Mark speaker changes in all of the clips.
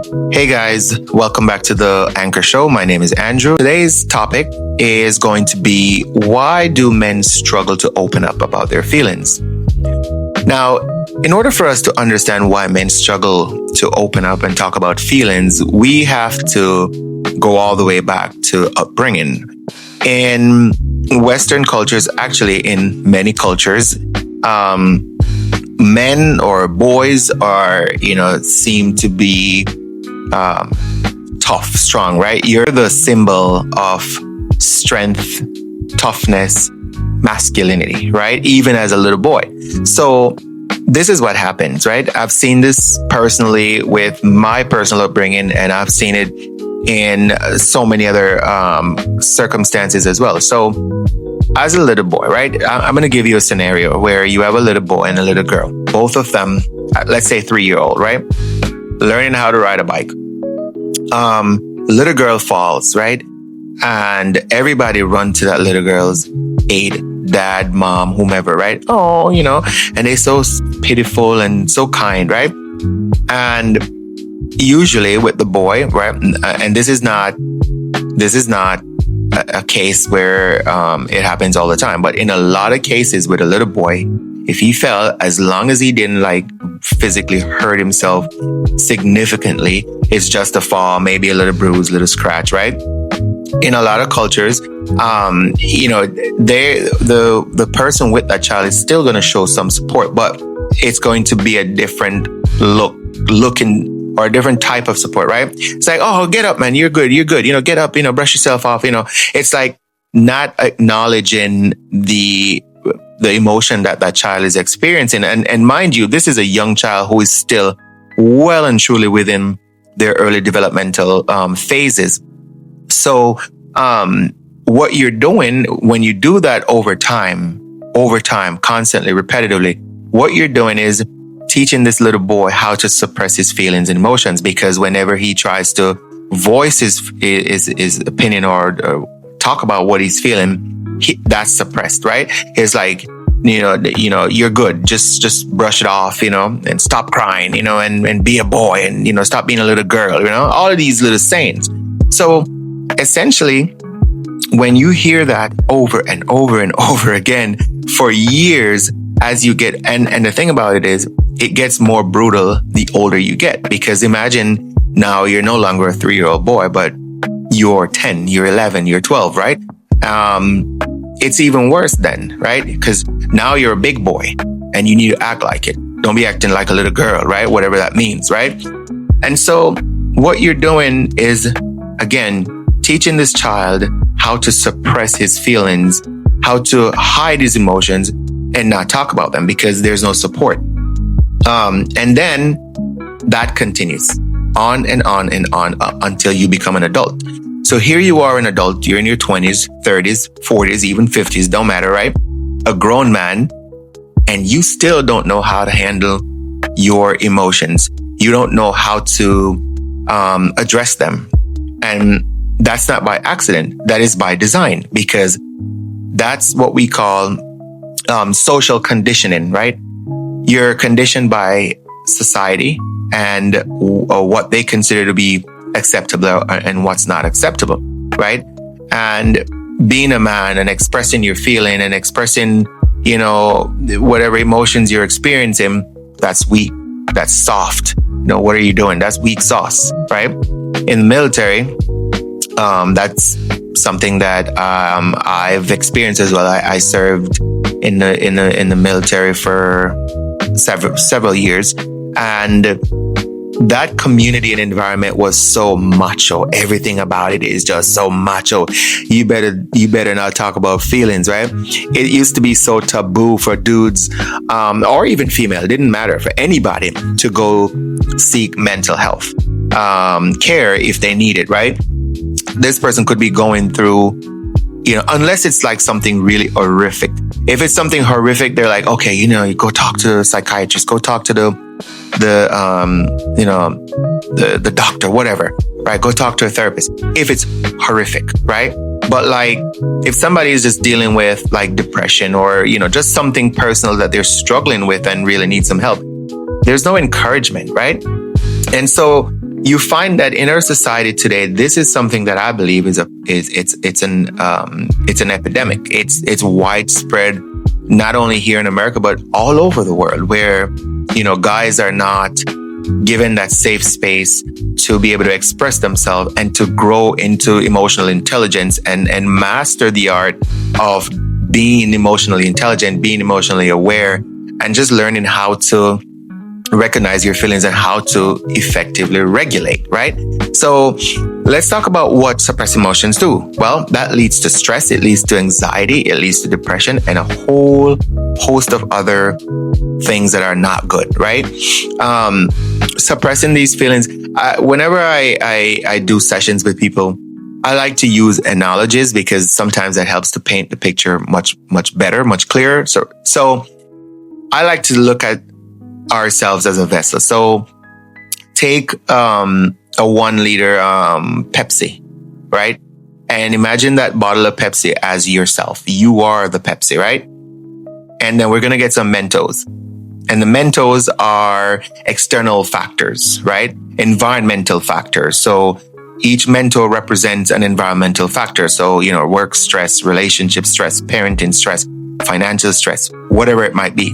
Speaker 1: Hey guys, welcome back to the Anchor Show. My name is Andrew. Today's topic is going to be, why do men struggle to open up about their feelings? Now, in order for us to understand why men struggle to open up and talk about feelings, we have to go all the way back to upbringing. In Western cultures, actually in many cultures, men or boys are, seem to be tough, strong, right? You're the symbol of strength, toughness, masculinity, right? Even as a little boy. So this is what happens, right? I've seen this personally with my personal upbringing, and I've seen it in so many other circumstances as well. So as a little boy, right? I'm going to give you a scenario where you have a little boy and a little girl, both of them, let's say 3-year-old, right? Learning how to ride a bike. Little girl falls, right? And everybody run to that little girl's aid, dad, mom, whomever, right? Oh, and they're so pitiful and so kind, right? And usually with the boy, right? And this is not a case where it happens all the time, but in a lot of cases with a little boy, if he fell, as long as he didn't physically hurt himself significantly, it's just a fall, maybe a little bruise, little scratch, right? In a lot of cultures, the person with that child is still going to show some support, but it's going to be a different looking or a different type of support, right? It's like, oh, get up, man. You're good. Get up, brush yourself off. It's like not acknowledging the emotion that child is experiencing. And mind you, this is a young child who is still well and truly within their early developmental phases. So what you're doing when you do that over time, constantly, repetitively, what you're doing is teaching this little boy how to suppress his feelings and emotions, because whenever he tries to voice his opinion or talk about what he's feeling, that's suppressed, right? It's like, you're good. Just brush it off, and stop crying, and be a boy, and, stop being a little girl, all of these little sayings. So essentially, when you hear that over and over and over again for years, as you get, and the thing about it is, it gets more brutal the older you get, because imagine now you're no longer a 3-year-old boy, but you're 10, you're 11, you're 12, right? It's even worse then, right? Because now you're a big boy and you need to act like it. Don't be acting like a little girl, right? Whatever that means, right? And so what you're doing is, again, teaching this child how to suppress his feelings, how to hide his emotions and not talk about them, because there's no support. And then that continues on and on and on until you become an adult. So here you are, an adult, you're in your 20s, 30s, 40s, even 50s, don't matter, right? A grown man, and you still don't know how to handle your emotions. You don't know how to address them. And that's not by accident. That is by design, because that's what we call social conditioning, right? You're conditioned by society and what they consider to be acceptable and what's not acceptable, right? And being a man and expressing your feeling and expressing, whatever emotions you're experiencing, that's weak, that's soft. What are you doing? That's weak sauce, right? In the military, that's something that I've experienced as well. I served in the military for several years, and that community and environment was so macho. Everything about it is just so macho. You better not talk about feelings, right? It used to be so taboo for dudes, or even female, it didn't matter, for anybody to go seek mental health care if they need it, right? This person could be going through, unless it's like something really horrific. If it's something horrific, they're like, okay, you go talk to a psychiatrist, go talk to the doctor, whatever, right? Go talk to a therapist if it's horrific, right? But if somebody is just dealing with depression or, just something personal that they're struggling with and really need some help, there's no encouragement, right? And so you find that in our society today, this is something that I believe is an epidemic. It's widespread, not only here in America, but all over the world, where, guys are not given that safe space to be able to express themselves and to grow into emotional intelligence and master the art of being emotionally intelligent, being emotionally aware, and just learning how to recognize your feelings and how to effectively regulate, right? So let's talk about what suppressed emotions do. Well, that leads to stress, it leads to anxiety, it leads to depression, and a whole host of other things that are not good, right? Suppressing these feelings. Whenever I do sessions with people, I like to use analogies because sometimes that helps to paint the picture much better, much clearer. So I like to look at ourselves as a vessel. So take a 1 liter Pepsi, right? And imagine that bottle of Pepsi as yourself. You are the Pepsi, right? And then we're going to get some Mentos. And the Mentos are external factors, right? Environmental factors. So each Mento represents an environmental factor. So, work stress, relationship stress, parenting stress, financial stress, whatever it might be.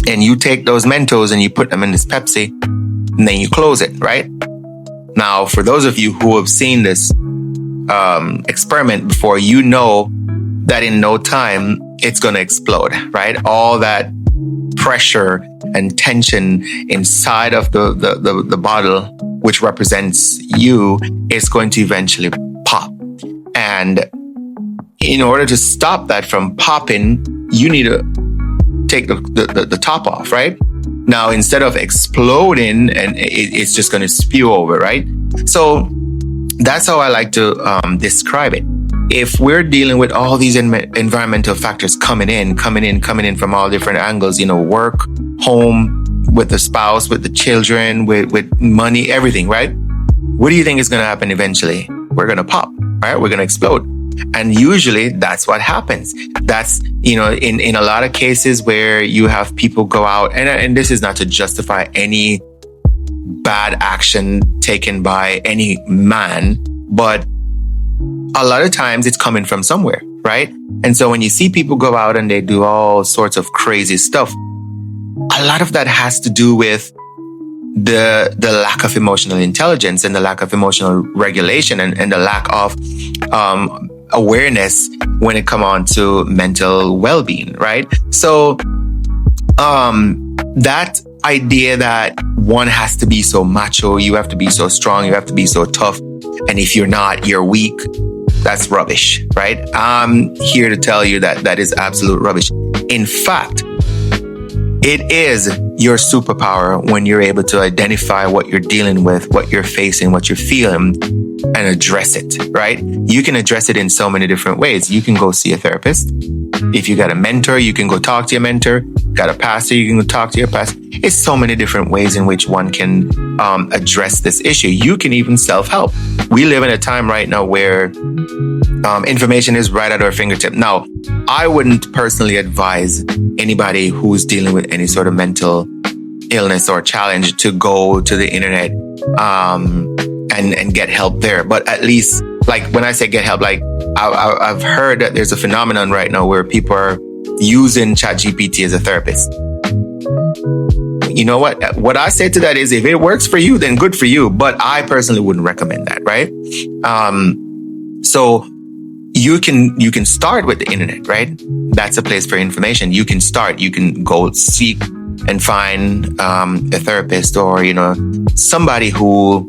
Speaker 1: And you take those Mentos and you put them in this Pepsi, and then you close it, right? Now, for those of you who have seen this experiment before, you know that in no time it's going to explode, right? All that pressure and tension inside of the bottle, which represents you, is going to eventually pop. And in order to stop that from popping, you need to take the top off, right? Now, instead of exploding and it's just going to spew over, right? So that's how I like to describe it. If we're dealing with all these environmental factors coming in from all different angles, work, home, with the spouse, with the children, with money, everything, right? What do you think is going to happen eventually? We're going to pop, right? We're going to explode. And usually that's what happens. That's, in a lot of cases where you have people go out, and this is not to justify any bad action taken by any man, but a lot of times it's coming from somewhere, right? And so when you see people go out and they do all sorts of crazy stuff, a lot of that has to do with the lack of emotional intelligence and the lack of emotional regulation and the lack of awareness when it comes on to mental well-being, right? So that idea that one has to be so macho, you have to be so strong, you have to be so tough, and if you're not, you're weak, that's rubbish, right? I'm here to tell you that is absolute rubbish. In fact, it is your superpower when you're able to identify what you're dealing with, what you're facing, what you're feeling, and address it, right? You can address it in so many different ways. You can go see a therapist. If you got a mentor, you can go talk to your mentor. Got a pastor, you can go talk to your pastor. It's so many different ways in which one can address this issue. You can even self-help. We live in a time right now where information is right at our fingertip. Now, I wouldn't personally advise anybody who's dealing with any sort of mental illness or challenge to go to the internet and get help there. But at least, like when I say get help, like I've heard that there's a phenomenon right now where people are using ChatGPT as a therapist. You know what? What I say to that is, if it works for you, then good for you. But I personally wouldn't recommend that, right? So you can start with the internet, right? That's a place for information. You can start. You can go seek and find a therapist or somebody who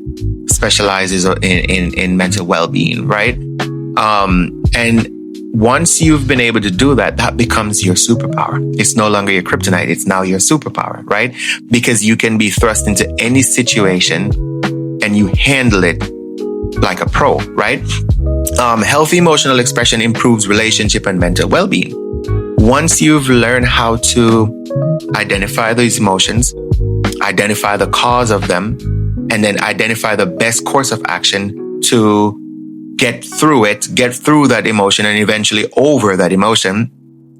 Speaker 1: specializes in mental well-being, right? And once you've been able to do that, that becomes your superpower. It's no longer your kryptonite. It's now your superpower, right? Because you can be thrust into any situation and you handle it like a pro, right? Healthy emotional expression improves relationship and mental well-being. Once you've learned how to identify these emotions, identify the cause of them, and then identify the best course of action to get through that emotion, and eventually over that emotion,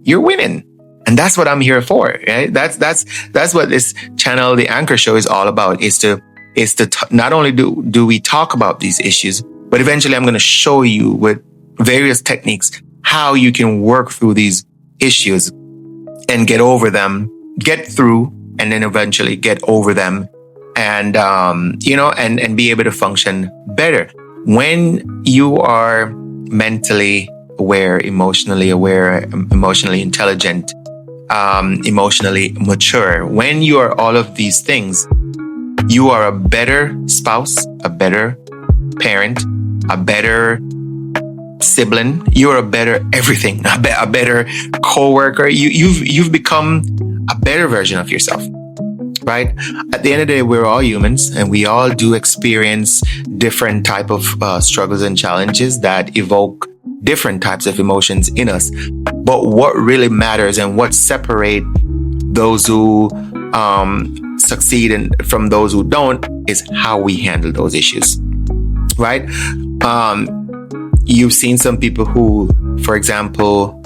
Speaker 1: you're winning. And that's what I'm here for, right? That's what this channel, The Anchor Show, is all about, is to is to not only do we talk about these issues, but eventually I'm going to show you with various techniques how you can work through these issues and get over them, get through, and then eventually get over them, and and be able to function better. When you are mentally aware, emotionally intelligent, emotionally mature, when you are all of these things, you are a better spouse, a better parent, a better sibling. You're a better everything, a better co-worker. You've become a better version of yourself, right? At the end of the day, we're all humans, and we all do experience different type of struggles and challenges that evoke different types of emotions in us. But what really matters and what separate those who succeed and from those who don't is how we handle those issues, right? You've seen some people who, for example,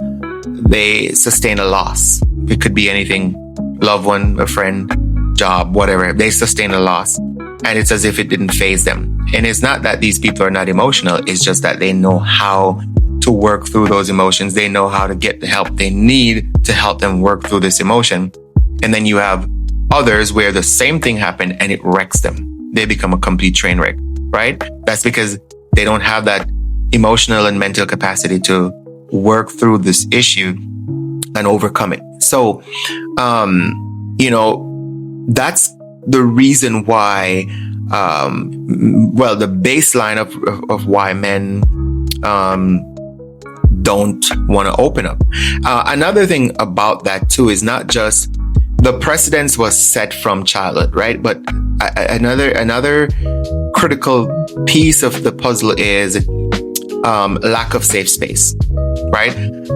Speaker 1: they sustain a loss. It could be anything, loved one, a friend, job, whatever. They sustain a loss, and it's as if it didn't faze them. And it's not that these people are not emotional. It's just that they know how to work through those emotions. They know how to get the help they need to help them work through this emotion. And then you have others where the same thing happened and it wrecks them. They become a complete train wreck, right? That's because they don't have that emotional and mental capacity to work through this issue and overcome it. So, that's the reason why, the baseline of why men don't want to open up. Another thing about that too is not just the precedence was set from childhood, right? But another critical piece of the puzzle is lack of safe space, right?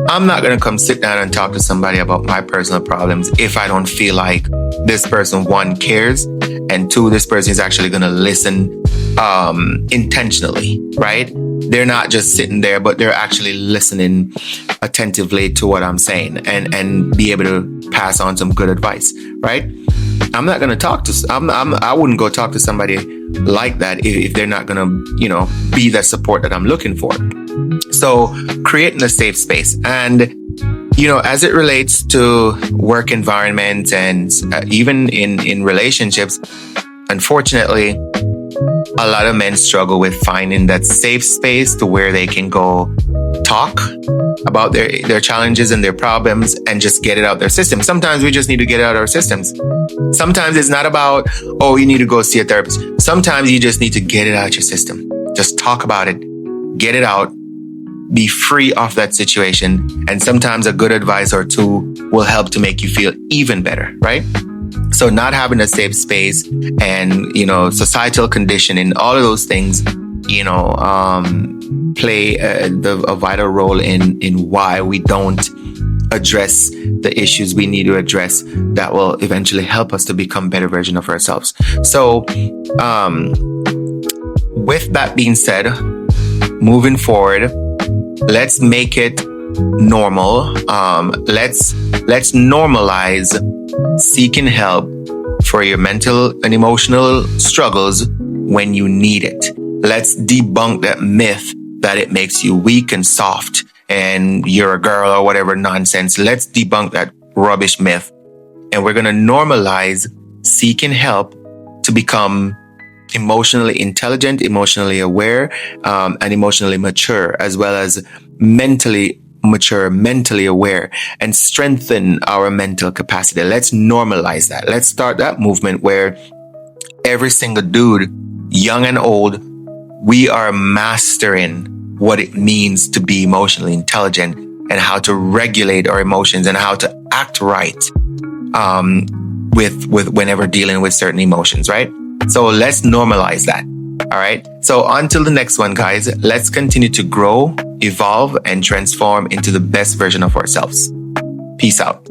Speaker 1: I'm not going to come sit down and talk to somebody about my personal problems if I don't feel like this person, one, cares, and two, this person is actually going to listen intentionally, right? They're not just sitting there, but they're actually listening attentively to what I'm saying and be able to pass on some good advice, right? I'm not going to talk to, I wouldn't go talk to somebody like that if they're not going to, be the support that I'm looking for. So creating a safe space. And, as it relates to work environment and even in relationships, unfortunately, a lot of men struggle with finding that safe space to where they can go talk about their challenges and their problems and just get it out their system. Sometimes we just need to get it out our systems. Sometimes it's not about, you need to go see a therapist. Sometimes you just need to get it out your system. Just talk about it, get it out, be free of that situation. And sometimes a good advice or two will help to make you feel even better, right? So not having a safe space and, societal conditioning, all of those things, play a vital role in why we don't address the issues we need to address that will eventually help us to become a better version of ourselves. So, with that being said, moving forward, let's make it normal. Let's normalize seeking help for your mental and emotional struggles when you need it. Let's debunk that myth that it makes you weak and soft and you're a girl or whatever nonsense. Let's debunk that rubbish myth. And we're going to normalize seeking help to become emotionally intelligent, emotionally aware, and emotionally mature, as well as mentally mature, mentally aware, and strengthen our mental capacity. Let's normalize that. Let's start that movement where every single dude, young and old, we are mastering what it means to be emotionally intelligent and how to regulate our emotions and how to act right with whenever dealing with certain emotions, right? So let's normalize that. All right. So until the next one, guys, let's continue to grow, evolve, and transform into the best version of ourselves. Peace out.